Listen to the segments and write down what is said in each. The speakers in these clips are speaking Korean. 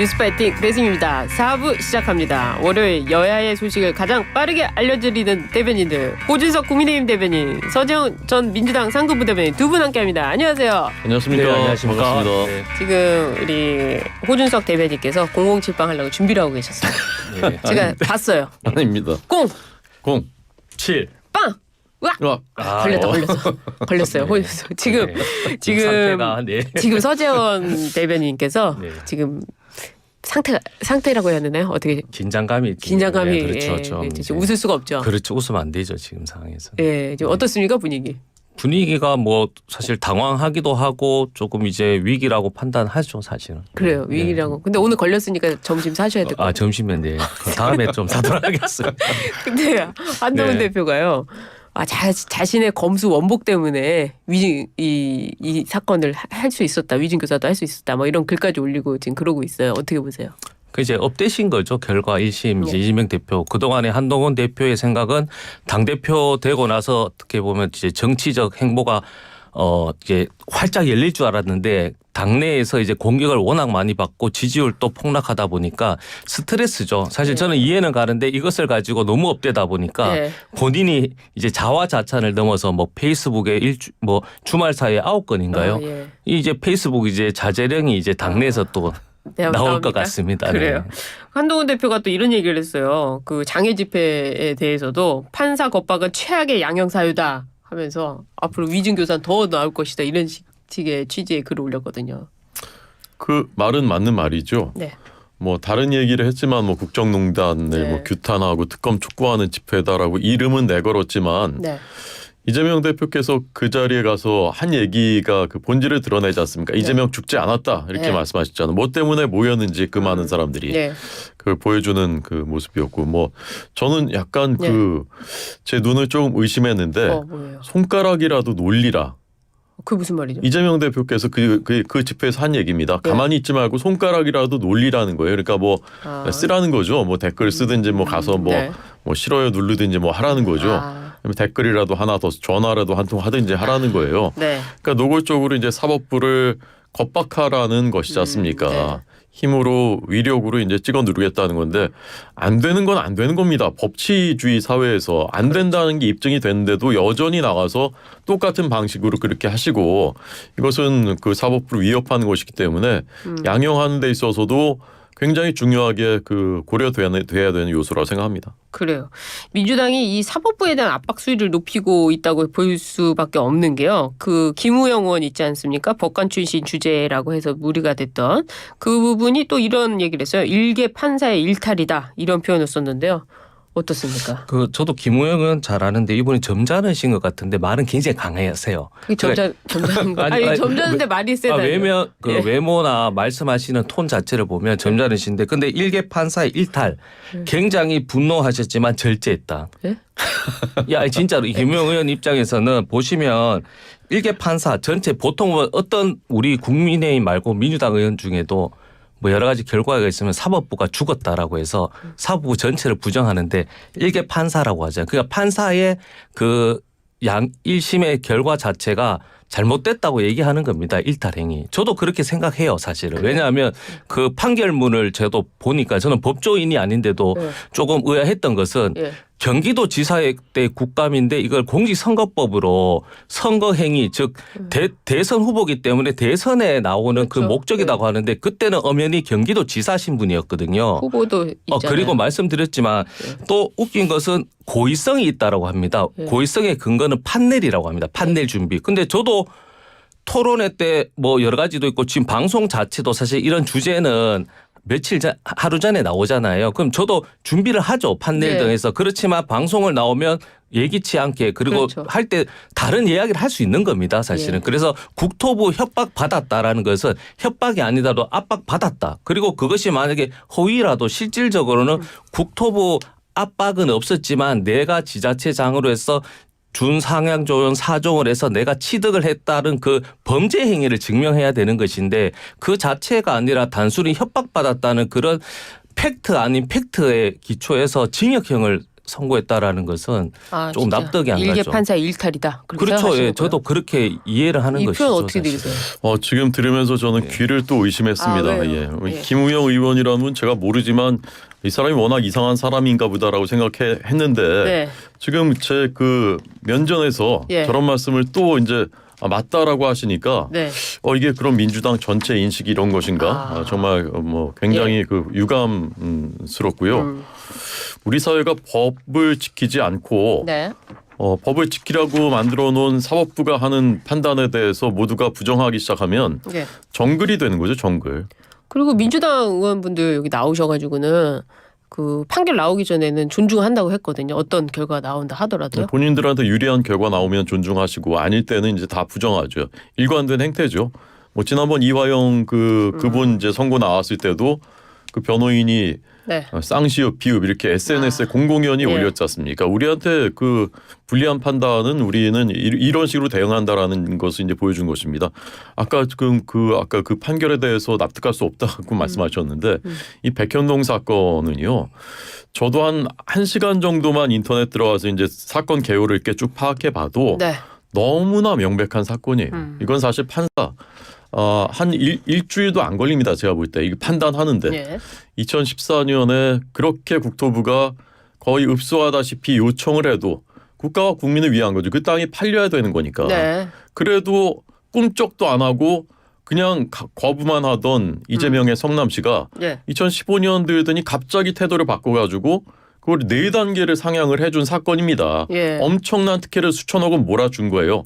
뉴스파이팅 배승입니다. 4부 시작합니다. 월요일 여야의 소식을 가장 빠르게 알려드리는 대변인들 호준석 국민의힘 대변인, 서재원 전 민주당 상근부 대변인 두 분 함께합니다. 안녕하세요. 안녕하십니까. 네, 안녕하십니까. 반갑습니다. 네. 지금 우리 호준석 대변인께서 007방 하려고 준비를 하고 계셨어요. 네. 제가 봤어요. 아닙니다. 공! 공. 7. 빵! 으악! 걸렸어요. 네. 지금 네. 지금 상태가 네. 지금 서재원 대변인께서 네. 지금 상태라고 해야 되나요? 어떻게 긴장감이 긴장감이 네, 그렇죠. 예, 좀 지금 이제 웃을 수가 없죠. 그렇죠. 웃으면 안 되죠 지금 상황에서. 예, 지금 어떻습니까 분위기? 분위기가 뭐 사실 당황하기도 하고 조금 이제 위기라고 판단하죠 사실은. 그래요 네. 위기라고. 근데 오늘 걸렸으니까 점심 사셔야 될 것 같아요. 점심은 네. 그 다음에 좀 사도록 하겠어요. 근데 한동훈 네. 대표가요. 자신의 검수 원복 때문에 이 사건을 할 수 있었다. 위증교사도 할 수 있었다. 뭐 이런 글까지 올리고 지금 그러고 있어요. 어떻게 보세요? 그 이제 업되신 거죠. 결과 1심 이제 네. 이재명 대표. 그동안에 한동훈 대표의 생각은 당대표 되고 나서 어떻게 보면 이제 정치적 행보가 이제 활짝 열릴 줄 알았는데 당내에서 이제 공격을 워낙 많이 받고 지지율도 폭락하다 보니까 스트레스죠. 사실 네. 저는 이해는 가는데 이것을 가지고 너무 업되다 보니까 네. 본인이 이제 자화자찬을 넘어서 뭐 페이스북에 주말 사이에 9건인가요? 예. 이제 페이스북 이제 자제령이 이제 당내에서 또 나올 것 나옵니까? 같습니다. 그래요. 네. 한동훈 대표가 또 이런 얘기를 했어요. 그 장애 집회에 대해서도 판사 겁박은 최악의 양형 사유다 하면서 앞으로 위증교사는 더 나올 것이다 이런 식의 취지의 글을 올렸거든요. 그 말은 맞는 말이죠. 네. 뭐 다른 얘기를 했지만 뭐 국정농단을 네. 뭐 규탄하고 특검 촉구하는 집회다라고 이름은 내걸었지만 네. 이재명 대표께서 그 자리에 가서 한 얘기가 그 본질을 드러내지 않습니까? 이재명 죽지 않았다 이렇게 네. 말씀하셨잖아요. 뭐 때문에 모였는지 그 많은 사람들이 네. 그걸 보여주는 그 모습이었고 뭐 저는 약간 네. 제 눈을 좀 의심했는데 뭐예요? 손가락이라도 놀리라. 그게 무슨 말이죠? 이재명 대표께서 그 집회에서 한 얘기입니다. 네. 가만히 있지 말고 손가락이라도 놀리라는 거예요. 그러니까 뭐 쓰라는 거죠. 뭐 댓글 쓰든지 뭐 가서 뭐 네. 싫어요 누르든지 뭐 하라는 거죠. 댓글이라도 하나 더 전화라도 한 통 하든지 하라는 거예요. 네. 그러니까 노골적으로 이제 사법부를 겁박하라는 것이지 않습니까? 네. 힘으로 위력으로 이제 찍어 누르겠다는 건데 안 되는 건 안 되는 겁니다. 법치주의 사회에서 안 된다는 게 입증이 됐는데도 여전히 나가서 똑같은 방식으로 그렇게 하시고 이것은 그 사법부를 위협하는 것이기 때문에 양형하는 데 있어서도 굉장히 중요하게 그 고려돼야 되는 요소라고 생각합니다. 그래요. 민주당이 이 사법부에 대한 압박 수위를 높이고 있다고 볼 수밖에 없는 게요. 그 김우영 의원 있지 않습니까? 법관 출신 주제라고 해서 무리가 됐던 그 부분이 또 이런 얘기를 했어요. 일개 판사의 일탈이다 이런 표현을 썼는데요. 어떻습니까? 저도 김우영은 잘 아는데 이분이 점잖으신 것 같은데 말은 굉장히 강하세요. 그게 점잖은 거. 아니 점잖은데 말이 세다. 외모나 말씀하시는 톤 자체를 보면 점잖으신데 근데 일개 판사의 일탈 굉장히 분노하셨지만 절제했다. 네? 야 진짜로 김우영 의원 입장에서는 보시면 일개 판사 전체 보통 어떤 우리 국민의힘 말고 민주당 의원 중에도 뭐 여러 가지 결과가 있으면 사법부가 죽었다라고 해서 사법부 전체를 부정하는데 일개 판사라고 하죠. 그러니까 판사의 그 1심의 결과 자체가 잘못됐다고 얘기하는 겁니다. 일탈행위. 저도 그렇게 생각해요 사실은. 왜냐하면 그 판결문을 저도 보니까 저는 법조인이 아닌데도 조금 의아했던 것은 경기도 지사의 때 국감인데 이걸 공직선거법으로 선거행위 즉 대선 후보기 때문에 대선에 나오는 그 그렇죠. 목적이라고 하는데 그때는 엄연히 경기도 지사 신분이었거든요. 후보도 있잖아요. 그리고 말씀드렸지만 또 웃긴 것은 고의성이 있다라고 합니다. 고의성의 근거는 판넬이라고 합니다. 판넬 준비. 근데 저도 토론회 때 뭐 여러 가지도 있고 지금 방송 자체도 사실 이런 주제는 하루 전에 나오잖아요. 그럼 저도 준비를 하죠. 판넬 등에서. 그렇지만 방송을 나오면 예기치 않게 그리고 그렇죠. 할 때 다른 이야기를 할 수 있는 겁니다. 사실은. 그래서 국토부 협박받았다라는 것은 협박이 아니라도 압박받았다. 그리고 그것이 만약에 허위라도 실질적으로는 국토부 압박은 없었지만 내가 지자체장으로 해서 준상향조정 4종을 해서 내가 취득을 했다는 그 범죄 행위를 증명해야 되는 것인데 그 자체가 아니라 단순히 협박받았다는 그런 팩트 아닌 팩트에 기초해서 징역형을 선고했다라는 것은 조금 진짜. 납득이 안 일개 가죠. 판사 일탈이다. 그렇게 그렇죠. 생각하시는 예, 저도 거예요? 그렇게 이해를 하는 이 것이죠. 표현 어떻게 사실. 들으세요? 지금 들으면서 저는 귀를 또 의심했습니다. 아, 왜요? 예. 예. 김우영 의원이라면 제가 모르지만 이 사람이 워낙 이상한 사람인가 보다라고 생각했는데 네. 지금 제 그 면전에서 예. 저런 말씀을 또 이제 맞다라고 하시니까 네. 이게 그럼 민주당 전체 인식이 이런 것인가? 정말 뭐 굉장히 그 유감스럽고요. 우리 사회가 법을 지키지 않고 네. 법을 지키라고 만들어 놓은 사법부가 하는 판단에 대해서 모두가 부정하기 시작하면 네. 정글이 되는 거죠, 정글. 그리고 민주당 의원분들 여기 나오셔가지고는 그 판결 나오기 전에는 존중한다고 했거든요. 어떤 결과가 나온다 하더라도요. 본인들한테 유리한 결과 나오면 존중하시고 아닐 때는 이제 다 부정하죠. 일관된 행태죠. 뭐 지난번 이화영 그분 이제 선고 나왔을 때도 그 변호인이 네. 쌍시읍 비읍 이렇게 SNS에 공공연히 예. 올렸지 않습니까? 우리한테 그 불리한 판단은 우리는 이런 식으로 대응한다라는 것을 이제 보여준 것입니다. 아까 아까 그 판결에 대해서 납득할 수 없다고 말씀하셨는데 이 백현동 사건은요. 저도 한 1시간 정도만 인터넷 들어가서 이제 사건 개요를 이렇게 쭉 파악해 봐도 네. 너무나 명백한 사건이에요. 이건 사실 판사 한 일주일도 안 걸립니다. 제가 볼 때 이게 판단하는데 예. 2014년에 그렇게 국토부가 거의 읍소하다시피 요청을 해도 국가와 국민을 위한 거죠. 그 땅이 팔려야 되는 거니까. 네. 그래도 꿈쩍도 안 하고 그냥 거부만 하던 이재명의 성남시가 예. 2015년 들더니 갑자기 태도를 바꿔가지고 그걸 4단계를 상향을 해준 사건입니다. 예. 엄청난 특혜를 수천억 원 몰아준 거예요.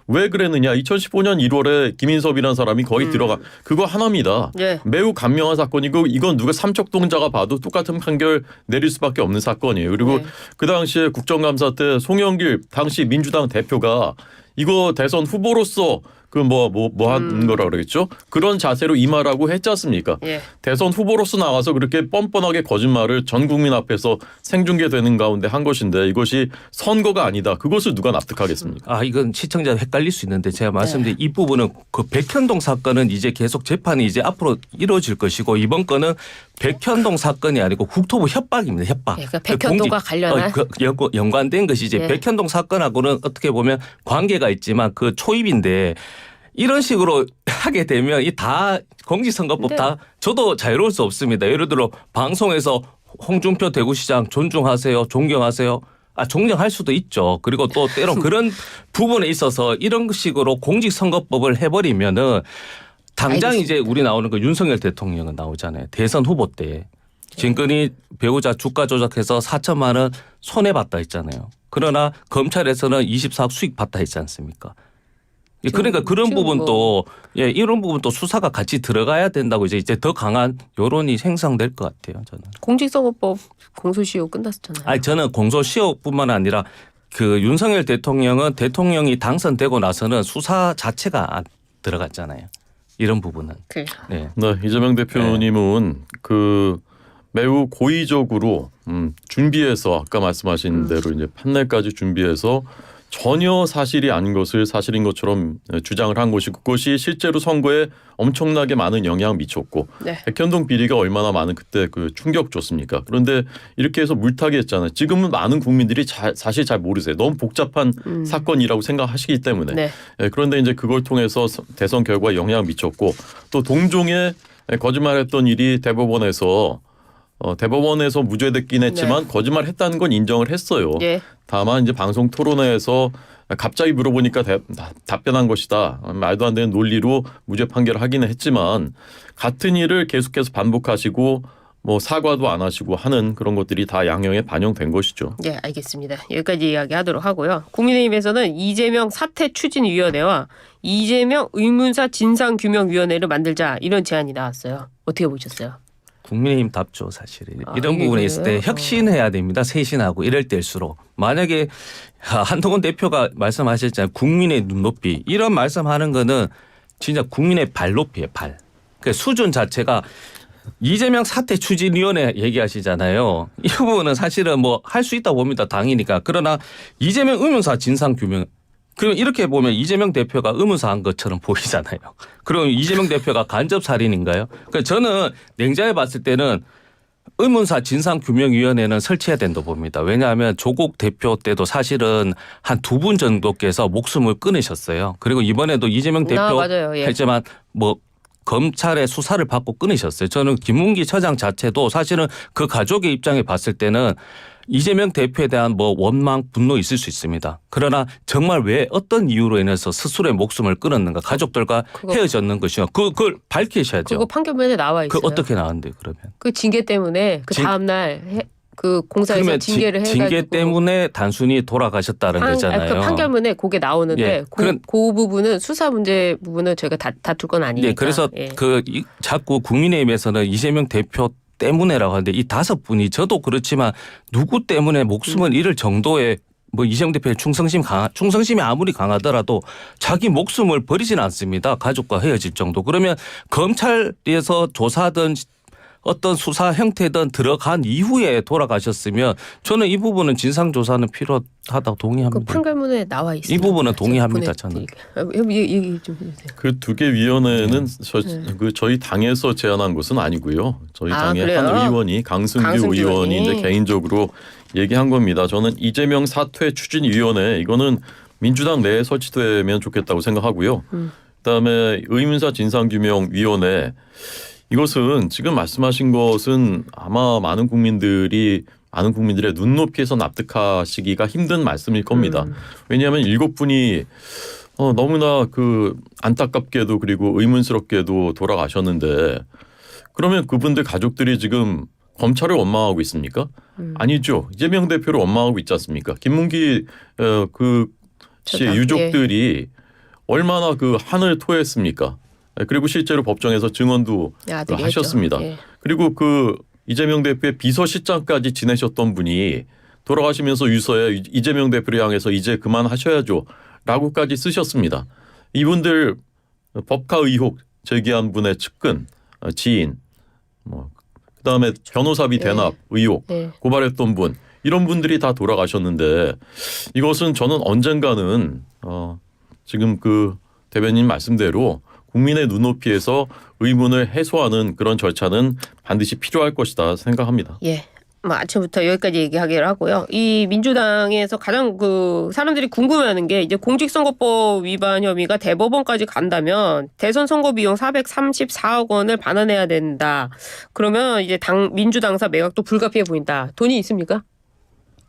왜 그랬느냐? 2015년 1월에 김인섭이라는 사람이 거기 들어가 그거 하나입니다. 예. 매우 간명한 사건이고 이건 누가 삼척동자가 봐도 똑같은 판결 내릴 수밖에 없는 사건이에요. 그리고 네. 그 당시에 국정감사 때 송영길 당시 민주당 대표가 이거 대선 후보로서 그 뭐 하는 거라 그러겠죠? 그런 자세로 임하라고 했지 않습니까? 예. 대선 후보로서 나와서 그렇게 뻔뻔하게 거짓말을 전 국민 앞에서 생중계되는 가운데 한 것인데 이것이 선거가 아니다. 그것을 누가 납득하겠습니까? 이건 시청자 헷갈릴 수 있는데 제가 말씀드린 이 부분은 그 백현동 사건은 이제 계속 재판이 이제 앞으로 이루어질 것이고 이번 건은 백현동 사건이 아니고 국토부 협박입니다. 협박. 예, 그러니까 백현동과 관련한 연관된 것이 이제 예. 백현동 사건하고는 어떻게 보면 관계가 있지만 그 초입인데 이런 식으로 하게 되면 이 다 공직선거법 네. 다 저도 자유로울 수 없습니다. 예를 들어 방송에서 홍준표 대구시장 존중하세요, 존경하세요. 존경할 수도 있죠. 그리고 또 때론 그런 부분에 있어서 이런 식으로 공직선거법을 해버리면은 당장 알겠습니다. 이제 우리 나오는 그 윤석열 대통령은 나오잖아요. 대선 후보 때 진근이 배우자 주가 조작해서 4천만 원 손해봤다 했잖아요. 그러나 검찰에서는 24억 수익 봤다 했지 않습니까? 그러니까 그런 부분도 이런 부분도 수사가 같이 들어가야 된다고 이제 더 강한 여론이 생성될 것 같아요. 저는. 공직선거법 공소시효 끝났잖아요. 저는 공소시효뿐만 아니라 그 윤석열 대통령은 대통령이 당선되고 나서는 수사 자체가 안 들어갔잖아요. 이런 부분은. 네. 네, 이재명 대표님은 그 매우 고의적으로 준비해서 아까 말씀하신 대로 이제 판례까지 준비해서 전혀 사실이 아닌 것을 사실인 것처럼 주장을 한 것이고 그것이 실제로 선거에 엄청나게 많은 영향을 미쳤고 네. 백현동 비리가 얼마나 많은 그때 그 충격 줬습니까? 그런데 이렇게 해서 물타기 했잖아요. 지금은 많은 국민들이 사실 잘 모르세요. 너무 복잡한 사건이라고 생각하시기 때문에. 네. 그런데 이제 그걸 통해서 대선 결과에 영향을 미쳤고 또 동종에 거짓말했던 일이 대법원에서 무죄됐긴 했지만 거짓말했다는 건 인정을 했어요. 예. 다만 이제 방송 토론회에서 갑자기 물어보니까 답변한 것이다. 말도 안 되는 논리로 무죄 판결을 하기는 했지만 같은 일을 계속해서 반복하시고 뭐 사과도 안 하시고 하는 그런 것들이 다 양형에 반영된 것이죠. 네, 알겠습니다. 여기까지 이야기하도록 하고요. 국민의힘에서는 이재명 사퇴 추진위원회와 이재명 의문사 진상규명위원회를 만들자 이런 제안이 나왔어요. 어떻게 보셨어요? 국민의힘답죠 사실. 이런 이게 부분에 있을 때 그래요? 혁신해야 됩니다. 쇄신하고 이럴 때일수록. 만약에 한동훈 대표가 말씀하셨잖아요. 국민의 눈높이. 이런 말씀하는 거는 진짜 국민의 발 높이에요. 발. 그 수준 자체가 이재명 사퇴 추진위원회 얘기하시잖아요. 이 부분은 사실은 뭐 할 수 있다고 봅니다. 당이니까. 그러나 이재명 의문사 진상규명. 그럼 이렇게 보면 이재명 대표가 의문사한 것처럼 보이잖아요. 그럼 이재명 대표가 간접살인인가요? 그러니까 저는 냉정히 봤을 때는 의문사 진상규명위원회는 설치해야 된다고 봅니다. 왜냐하면 조국 대표 때도 사실은 한 2분 정도께서 목숨을 끊으셨어요. 그리고 이번에도 이재명 대표 맞아요. 예. 했지만 뭐 검찰의 수사를 받고 끊으셨어요. 저는 김문기 처장 자체도 사실은 그 가족의 입장에 봤을 때는 이재명 대표에 대한 뭐 원망, 분노 있을 수 있습니다. 그러나 정말 왜 어떤 이유로 인해서 스스로의 목숨을 끊었는가, 가족들과 헤어졌는 것이요. 그걸 밝히셔야죠. 그거 판결문에 나와 있어요. 그 어떻게 나왔는데 그러면? 그 징계 때문에 그 다음 날 그 공사에서 징계를 해가지고 징계 때문에 단순히 돌아가셨다는 거잖아요. 그 판결문에 그게 나오는데 예. 그 부분은 수사 문제 부분은 저희가 다툴 건 아니니까. 네, 그래서 예. 자꾸 국민의힘에서는 이재명 대표 때문에라고 하는데 이 5분이 저도 그렇지만 누구 때문에 목숨을 잃을 정도의 뭐 이재명 대표의 충성심이 아무리 강하더라도 자기 목숨을 버리지는 않습니다. 가족과 헤어질 정도. 그러면 검찰에서 조사하던 어떤 수사 형태든 들어간 이후에 돌아가셨으면 저는 이 부분은 진상조사는 필요하다고 동의합니다. 그 판결문에 나와 있습니다. 이 부분은 동의합니다. 저는. 얘기 좀 해주세요. 그 2개 위원회는 저희 당에서 제안한 것은 아니고요. 저희 당의 한 의원이 강승규 의원이 이제 개인적으로 얘기한 겁니다. 저는 이재명 사퇴 추진위원회 이거는 민주당 내에 설치되면 좋겠다고 생각하고요. 그다음에 의문사 진상규명위원회 이것은 지금 말씀하신 것은 아마 많은 국민들의 눈높이에서 납득하시기가 힘든 말씀일 겁니다. 왜냐하면 7분이 너무나 그 안타깝게도 그리고 의문스럽게도 돌아가셨는데 그러면 그분들 가족들이 지금 검찰을 원망하고 있습니까? 아니죠. 이재명 대표를 원망하고 있지 않습니까? 김문기 그 씨의 유족들이 얼마나 그 한을 토했습니까? 그리고 실제로 법정에서 증언도 하셨습니다. 예. 그리고 그 이재명 대표의 비서실장까지 지내셨던 분이 돌아가시면서 유서에 이재명 대표를 향해서 이제 그만하셔야죠 라고까지 쓰셨습니다. 이분들 법카 의혹 제기한 분의 측근, 지인, 그다음에 변호사비 대납 의혹 고발했던 분 이런 분들이 다 돌아가셨는데 이것은 저는 언젠가는 지금 그 대변인 말씀대로 국민의 눈높이에서 의문을 해소하는 그런 절차는 반드시 필요할 것이다 생각합니다. 예. 아침부터 여기까지 얘기하기로 하고요. 이 민주당에서 가장 그 사람들이 궁금해하는 게 이제 공직선거법 위반 혐의가 대법원까지 간다면 대선 선거 비용 434억 원을 반환해야 된다. 그러면 이제 민주당사 매각도 불가피해 보인다. 돈이 있습니까?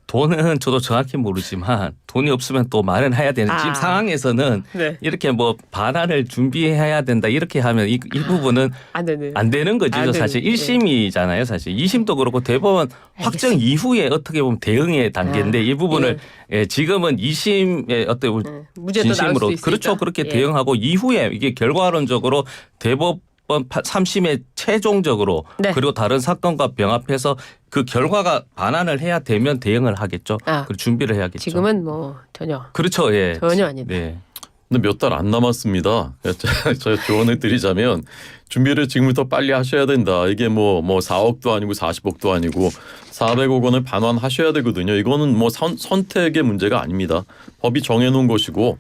돈은 저도 정확히 모르지만 돈이 없으면 또 마련해야 되는 지금 상황에서는 이렇게 뭐 반환을 준비해야 된다 이렇게 하면 이 부분은 안 되는 거죠. 사실 1심이잖아요. 사실 2심도 그렇고 대법원 확정 이후에 어떻게 보면 대응의 단계인데 이 부분을 지금은 2심의 어떤 진심으로 그렇죠. 그렇게 대응하고 이후에 이게 결과론적으로 대법원 3심에 최종적으로 그리고 다른 사건과 병합해서 그 결과가 반환을 해야 되면 대응을 하겠죠. 그리고 준비를 해야겠죠. 지금은 뭐 전혀. 그렇죠. 예. 전혀 아니다. 네. 근데 몇 달 안 남았습니다. 제가 조언을 드리자면 준비를 지금부터 빨리 하셔야 된다. 이게 뭐 4억도 아니고 40억도 아니고 400억 원을 반환하셔야 되거든요. 이거는 뭐 선택의 문제가 아닙니다. 법이 정해놓은 것이고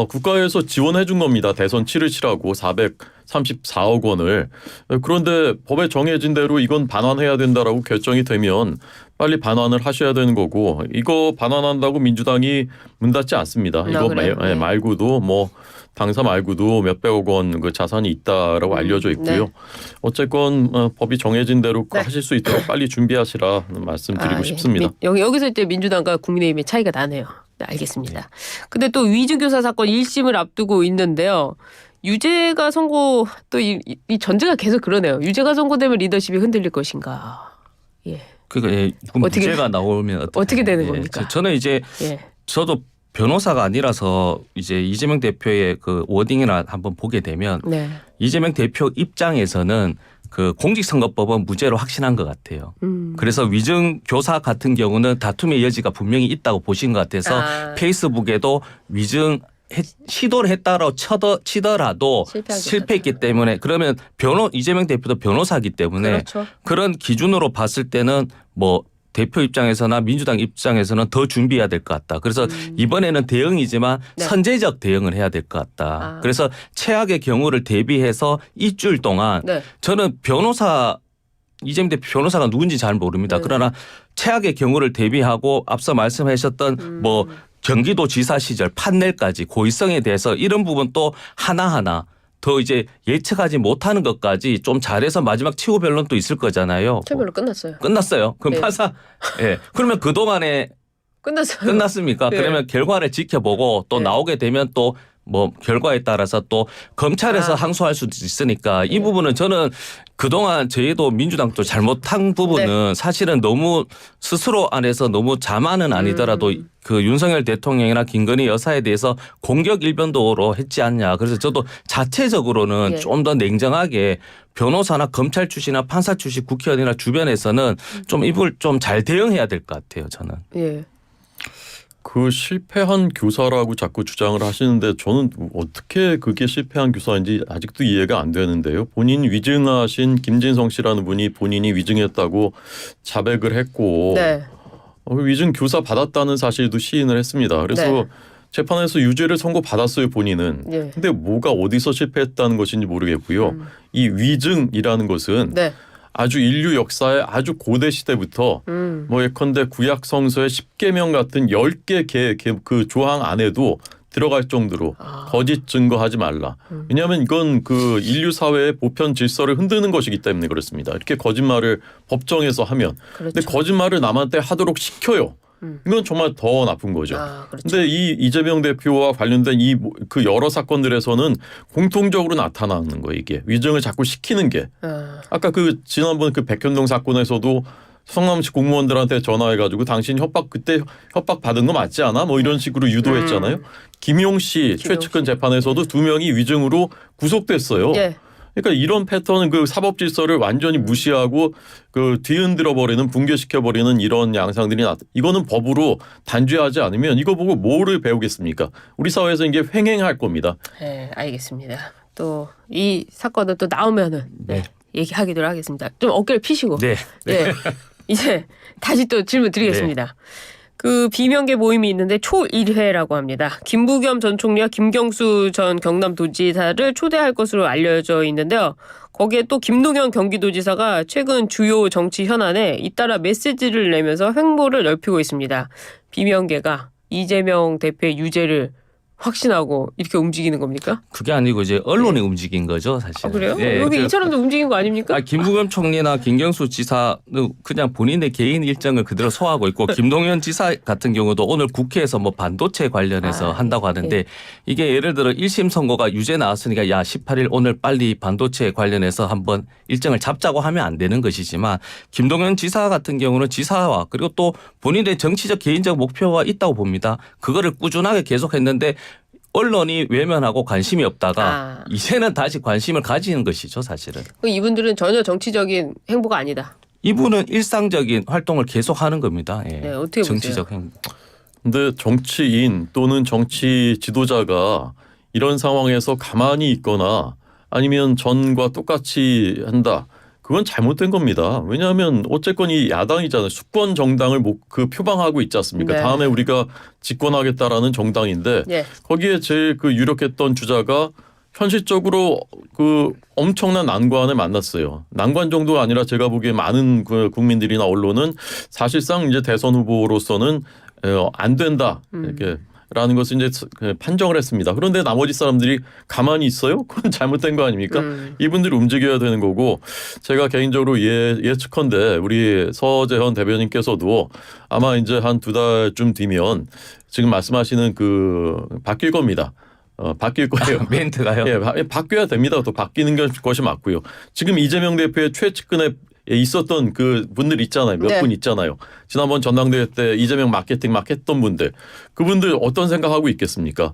국가에서 지원해 준 겁니다. 대선 치르시라고 434억 원을. 그런데 법에 정해진 대로 이건 반환해야 된다라고 결정이 되면 빨리 반환을 하셔야 되는 거고 이거 반환한다고 민주당이 문 닫지 않습니다. 이거 말고도 뭐 당사 말고도 몇백억 원 그 자산이 있다라고 알려져 있고요. 어쨌건 법이 정해진 대로 하실 수 있도록 빨리 준비하시라는 말씀드리고 싶습니다. 여기서 이제 민주당과 국민의힘의 차이가 나네요. 네, 알겠습니다. 근데 또 위증교사 사건 1심을 앞두고 있는데요. 유죄가 선고 또 이 전제가 계속 그러네요. 유죄가 선고되면 리더십이 흔들릴 것인가. 예. 그러니까 무죄가 나오면 어떻게 되는 겁니까? 저는 이제 저도 변호사가 아니라서 이제 이재명 대표의 그 워딩이나 한번 보게 되면 이재명 대표 입장에서는 그 공직선거법은 무죄로 확신한 것 같아요. 그래서 위증교사 같은 경우는 다툼의 여지가 분명히 있다고 보신 것 같아서 페이스북에도 위증 시도를 했다고 치더라도 실패했기 때문에 그러면 이재명 대표도 변호사이기 때문에 그런 기준으로 봤을 때는 뭐 대표 입장에서나 민주당 입장에서는 더 준비해야 될 것 같다. 그래서 이번에는 대응이지만 선제적 대응을 해야 될 것 같다. 그래서 최악의 경우를 대비해서 일주일 동안 저는 변호사 이재명 대표 변호사가 누군지 잘 모릅니다. 네. 그러나 최악의 경우를 대비하고 앞서 말씀하셨던 뭐 경기도지사 시절 판넬까지 고의성에 대해서 이런 부분 또 하나하나 더 이제 예측하지 못하는 것까지 좀 잘해서 마지막 최후 변론도 있을 거잖아요. 처벌로 끝났어요. 끝났어요. 그럼 네. 판사 예. 그러면 그동안에 끝났어요. 끝났습니까? 네. 그러면 결과를 지켜보고 또 네. 나오게 되면 또 뭐 결과에 따라서 또 검찰에서 항소할 수도 있으니까 이 부분은 저는 그동안 저희도 민주당도 잘못한 부분은 사실은 너무 스스로 안에서 너무 자만은 아니더라도 그 윤석열 대통령이나 김건희 여사에 대해서 공격 일변도로 했지 않냐. 그래서 저도 자체적으로는 예. 좀 더 냉정하게 변호사나 검찰 출신이나 판사 출신 국회의원이나 주변에서는 좀 이걸 좀 잘 대응해야 될 것 같아요. 저는. 예. 그 실패한 교사라고 자꾸 주장을 하시는데 저는 어떻게 그게 실패한 교사인지 아직도 이해가 안 되는데요. 본인 위증하신 김진성 씨라는 분이 본인이 위증했다고 자백을 했고 네. 위증 교사 받았다는 사실도 시인을 했습니다. 그래서 네. 재판에서 유죄를 선고받았어요 본인은. 예. 근데 뭐가 어디서 실패했다는 것인지 모르겠고요. 이 위증이라는 것은 네. 아주 인류 역사의 아주 고대 시대부터 뭐 예컨대 구약 성서의 10계명 같은 10개 그 조항 안에도 들어갈 정도로 거짓 증거하지 말라. 왜냐하면 이건 그 인류 사회의 보편 질서를 흔드는 것이기 때문에 그렇습니다. 이렇게 거짓말을 법정에서 하면. 그렇죠. 근데 거짓말을 남한테 하도록 시켜요. 이건 정말 더 나쁜 거죠. 그렇죠. 근데 이 이재명 대표와 관련된 이 그 여러 사건들에서는 공통적으로 나타나는 거예요. 이게 위증을 자꾸 시키는 게. 아까 그 지난번 그 백현동 사건에서도 성남시 공무원들한테 전화해가지고 당신 그때 협박 받은 거 맞지 않아? 뭐 이런 식으로 유도했잖아요. 김용 씨 최측근 재판에서도 2명이 위증으로 구속됐어요. 예. 그러니까 이런 패턴은 그 사법 질서를 완전히 무시하고 그 뒤흔들어 버리는 붕괴시켜 버리는 이런 양상들이 이거는 법으로 단죄하지 않으면 이거 보고 뭐를 배우겠습니까? 우리 사회에서 이게 횡행할 겁니다. 네, 알겠습니다. 또 이 사건은 또 나오면은 얘기하기로 하겠습니다. 좀 어깨를 피시고. 네. 네. 이제 다시 또 질문 드리겠습니다. 그 비명계 모임이 있는데 초1회라고 합니다. 김부겸 전 총리와 김경수 전 경남도지사를 초대할 것으로 알려져 있는데요. 거기에 또 김동연 경기도지사가 최근 주요 정치 현안에 잇따라 메시지를 내면서 횡보를 넓히고 있습니다. 비명계가 이재명 대표의 유죄를 확신하고 이렇게 움직이는 겁니까? 그게 아니고 이제 언론이 움직인 거죠, 사실. 그래요? 여기 이 사람도 움직인 거 아닙니까? 김부겸 총리나 김경수 지사는 그냥 본인의 개인 일정을 그대로 소화하고 있고 김동연 지사 같은 경우도 오늘 국회에서 뭐 반도체 관련해서 한다고 하는데 이게 예를 들어 1심 선고가 유죄 나왔으니까 야 18일 오늘 빨리 반도체 관련해서 한번 일정을 잡자고 하면 안 되는 것이지만 김동연 지사 같은 경우는 지사와 그리고 또 본인의 정치적 개인적 목표가 있다고 봅니다. 그거를 꾸준하게 계속했는데 언론이 외면하고 관심이 없다가 이제는 다시 관심을 가지는 것이죠, 사실은. 이분들은 전혀 정치적인 행보가 아니다. 이분은 일상적인 활동을 계속하는 겁니다. 예. 네, 어떻게 보세요? 정치적 행보. 근데 정치인 또는 정치 지도자가 이런 상황에서 가만히 있거나 아니면 전과 똑같이 한다. 그건 잘못된 겁니다. 왜냐하면 어쨌건 이 야당이잖아요. 수권 정당을 그 표방하고 있지 않습니까? 네. 다음에 우리가 집권하겠다라는 정당인데 네. 거기에 제일 그 유력했던 주자가 현실적으로 그 엄청난 난관을 만났어요. 난관 정도가 아니라 제가 보기에 많은 그 국민들이나 언론은 사실상 이제 대선 후보로서는 안 된다 이렇게. 라는 것을 이제 판정을 했습니다. 그런데 나머지 사람들이 가만히 있어요? 그건 잘못된 거 아닙니까? 이분들이 움직여야 되는 거고 제가 개인적으로 예측컨대 우리 서재현 대변인께서도 아마 이제 한 2달쯤 뒤면 지금 말씀하시는 그 바뀔 겁니다. 바뀔 거예요. 멘트가요? 예, 바뀌어야 됩니다. 또 바뀌는 것이 맞고요. 지금 이재명 대표의 최측근에 있었던 그 분들 있잖아요. 몇 분 있잖아요. 지난번 전당대회 때 이재명 마케팅 막 했던 분들. 그분들 어떤 생각하고 있겠습니까?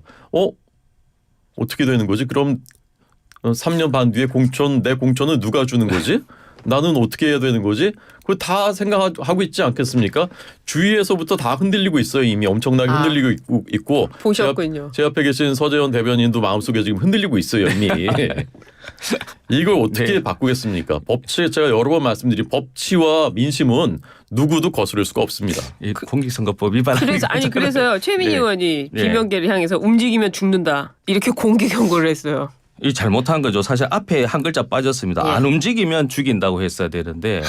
어떻게 되는 거지? 그럼 3년 반 뒤에 내 공천은 누가 주는 거지? 나는 어떻게 해야 되는 거지? 그거 다 생각하고 있지 않겠습니까? 주위에서부터 다 흔들리고 있어요. 이미 엄청나게 흔들리고 있고. 보셨군요. 제 앞에 계신 서재현 대변인도 마음속에 지금 흔들리고 있어요. 이미. 이걸 어떻게 바꾸겠습니까? 제가 여러 번 말씀드린 법치와 민심은 누구도 거스를 수가 없습니다. 이 공직선거법 위반. 그래서요. 최민희 의원이 비명계를 향해서 움직이면 죽는다. 이렇게 공개 경고를 했어요. 이 잘못한 거죠. 사실 앞에 한 글자 빠졌습니다. 예. 안 움직이면 죽인다고 했어야 되는데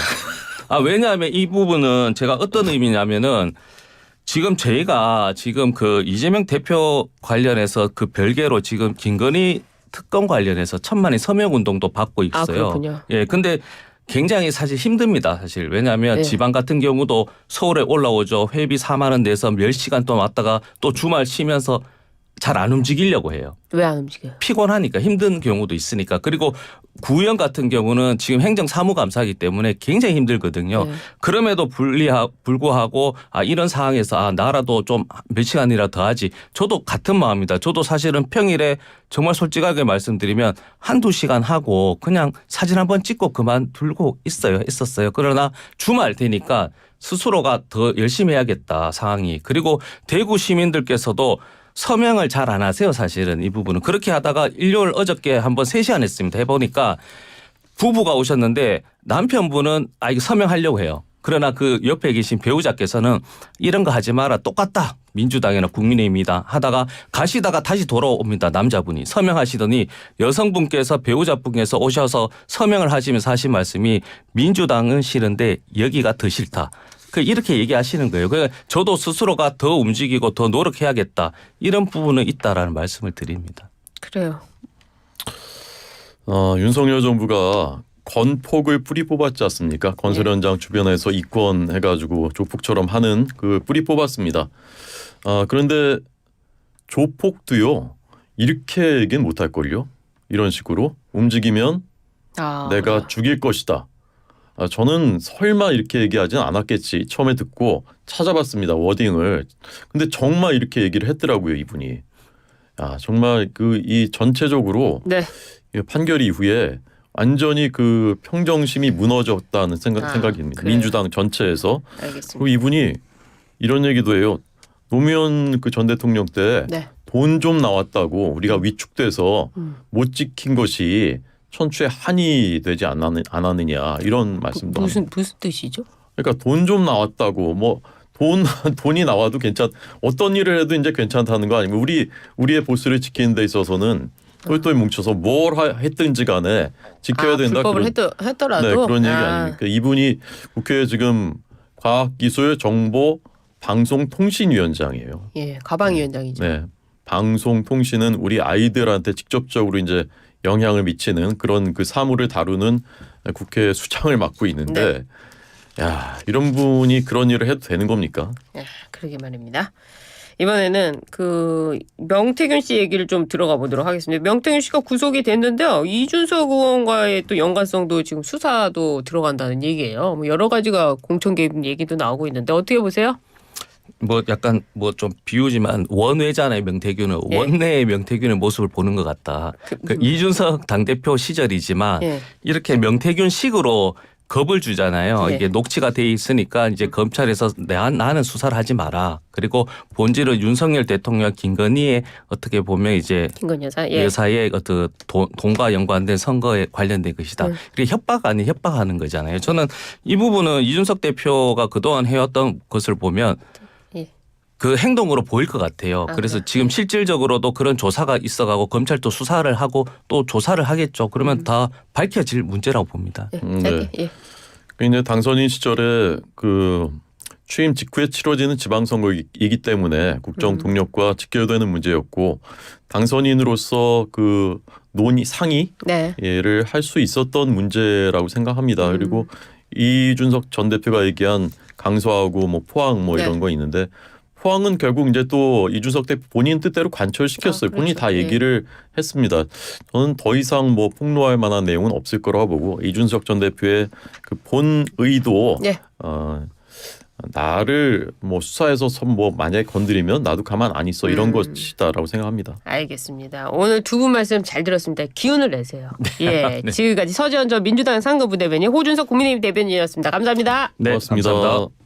왜냐하면 이 부분은 제가 어떤 의미냐면은 지금 저희가 지금 그 이재명 대표 관련해서 그 별개로 지금 김건희 특검 관련해서 1,000만의 서명 운동도 받고 있어요. 그렇군요. 예, 근데 굉장히 사실 힘듭니다. 사실 왜냐하면 네. 지방 같은 경우도 서울에 올라오죠. 회비 4만 원 내서 몇 시간 동안 왔다가 또 주말 쉬면서 잘 안 움직이려고 해요. 왜 안 움직여요? 피곤하니까 힘든 경우도 있으니까. 그리고 구의원 같은 경우는 지금 행정사무감사이기 때문에 굉장히 힘들거든요. 네. 그럼에도 불구하고 이런 상황에서 나라도 좀 몇 시간이라 더 하지. 저도 같은 마음입니다. 저도 사실은 평일에 정말 솔직하게 말씀드리면 한두 시간 하고 그냥 사진 한번 찍고 그만두고 있었어요. 그러나 주말 되니까 스스로가 더 열심히 해야겠다 상황이. 그리고 대구 시민들께서도 서명을 잘 안 하세요. 사실은 이 부분은. 그렇게 하다가 일요일 어저께 한번 3시간 했습니다. 해보니까 부부가 오셨는데 남편분은 이거 서명하려고 해요. 그러나 그 옆에 계신 배우자께서는 이런 거 하지 마라. 똑같다. 민주당이나 국민의힘이다 하다가 가시다가 다시 돌아옵니다. 남자분이 서명하시더니 여성분께서 배우자분께서 오셔서 서명을 하시면서 하신 말씀이 민주당은 싫은데 여기가 더 싫다. 이렇게 얘기하시는 거예요. 저도 스스로가 더 움직이고 더 노력해야겠다. 이런 부분은 있다라는 말씀을 드립니다. 그래요. 윤석열 정부가 건폭을 뿌리 뽑았지 않습니까? 건설 현장 주변에서 이권해가지고 조폭처럼 하는 그 뿌리 뽑았습니다. 그런데 조폭도요 이렇게 얘기는 못할걸요. 이런 식으로 움직이면 내가 죽일 것이다. 저는 설마 이렇게 얘기하진 않았겠지. 처음에 듣고 찾아봤습니다. 워딩을. 근데 정말 이렇게 얘기를 했더라고요. 이분이. 정말 이 전체적으로 네. 판결 이후에 완전히 그 평정심이 무너졌다는 생각입니다. 그래요. 민주당 전체에서. 알겠습니다. 그리고 이분이 이런 얘기도 해요. 노무현 그 전 대통령 때 돈 좀 네. 나왔다고 우리가 위축돼서 못 지킨 것이 천추의 한이 되지 않았느냐 이런 말씀도 무슨 뜻이죠? 그러니까 돈 좀 나왔다고 뭐 돈이 나와도 어떤 일을 해도 이제 괜찮다는 거 아니면 우리의 보스를 지키는 데 있어서는 똘똘 뭉쳐서 뭘 했든지 간에 지켜야 된다. 불법을 했더라도 네, 그런 얘기 아닙니까? 이분이 국회에 지금 과학기술정보방송통신위원장이에요. 예, 가방위원장이죠. 네, 방송통신은 우리 아이들한테 직접적으로 이제 영향을 미치는 그런 그 사물을 다루는 국회 수장을 맡고 있는데, 이런 분이 그런 일을 해도 되는 겁니까? 그러게 말입니다. 이번에는 그 명태균 씨 얘기를 좀 들어가 보도록 하겠습니다. 명태균 씨가 구속이 됐는데요. 이준석 의원과의 또 연관성도 지금 수사도 들어간다는 얘기예요. 여러 가지가 공천 개입 얘기도 나오고 있는데 어떻게 보세요? 약간 좀 비유지만 원외잖아요. 명태균은. 원내의 명태균의 모습을 보는 것 같다. 이준석 당대표 시절이지만 이렇게 명태균식으로 겁을 주잖아요. 이게 녹취가 돼 있으니까 이제 검찰에서 나는 수사를 하지 마라. 그리고 본질은 윤석열 대통령 김건희의 어떻게 보면 이제 김건희 여사 여사의 어떤 돈과 연관된 선거에 관련된 것이다. 그게 협박 아닌 협박하는 거잖아요. 저는 이 부분은 이준석 대표가 그동안 해왔던 것을 보면 그 행동으로 보일 것 같아요. 그래서 지금 실질적으로도 그런 조사가 있어가고 검찰도 수사를 하고 또 조사를 하겠죠. 그러면 다 밝혀질 문제라고 봅니다. 네. 이제 당선인 시절에 그 취임 직후에 치러지는 지방선거이기 때문에 국정 동력과 직결되는 문제였고 당선인으로서 그 상의를 할 수 있었던 문제라고 생각합니다. 그리고 이준석 전 대표가 얘기한 강서하고 포항 이런 거 있는데. 포항은 결국 이제 또 이준석 대표 본인 뜻대로 관철시켰어요. 본인이 다 얘기를 했습니다. 저는 더 이상 폭로할 만한 내용은 없을 거라고 보고 이준석 전 대표의 그 본 의도 나를 수사해서 만약에 건드리면 나도 가만 안 있어 이런 것이다라고 생각합니다. 알겠습니다. 오늘 두 분 말씀 잘 들었습니다. 기운을 내세요. 지금까지 서지현 전 민주당 상근부대변인 호준석 국민의힘 대변인이었습니다. 감사합니다. 고맙습니다. 감사합니다.